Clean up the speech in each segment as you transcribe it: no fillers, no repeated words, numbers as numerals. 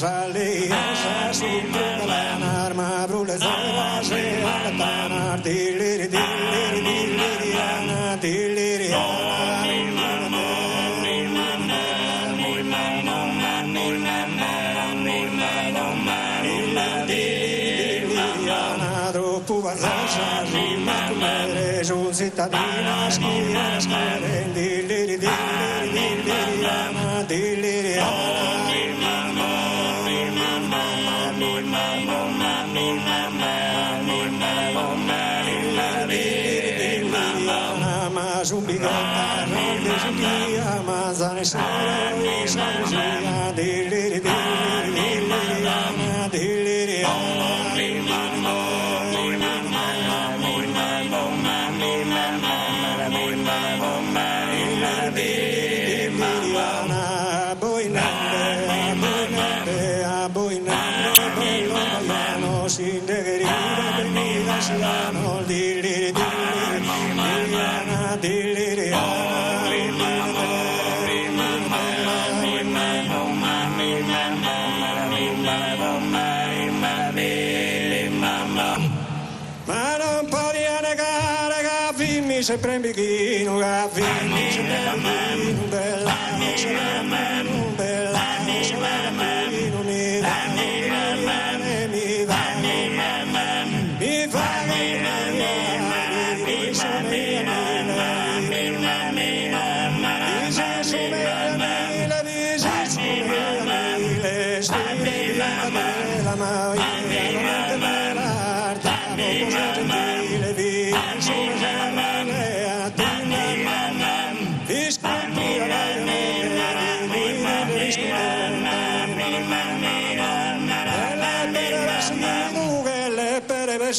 sale, sa su la narma brule zora se la tanar diliri diliri diliri ana diliri Rosa, rima tu eres un cittadino, schiena, schiena, diliri, diliri, diliri, ana, diliri, ana, ma zumbigata, ronde zumbia, manzane sera, isa, diliri, diliri, diliri, ana, diliri, ma non puoi negare che mi sempre in bikini, che mi sempre in bikini, bella, bella, mi va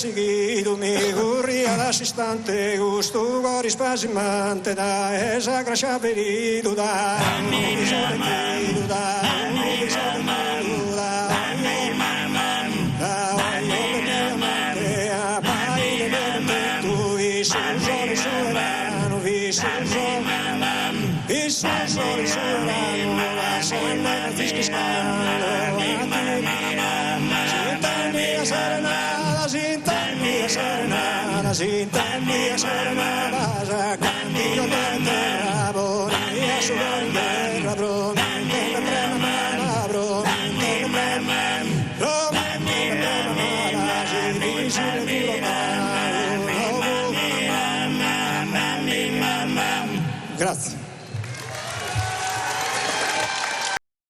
seguido mi corria l'assistante gusto cori spasimante da esa gracia verido da Sintonia serenata, sa candido terra, bonia su terra, promente prema, promente prema, si dice di lontano. Grazie.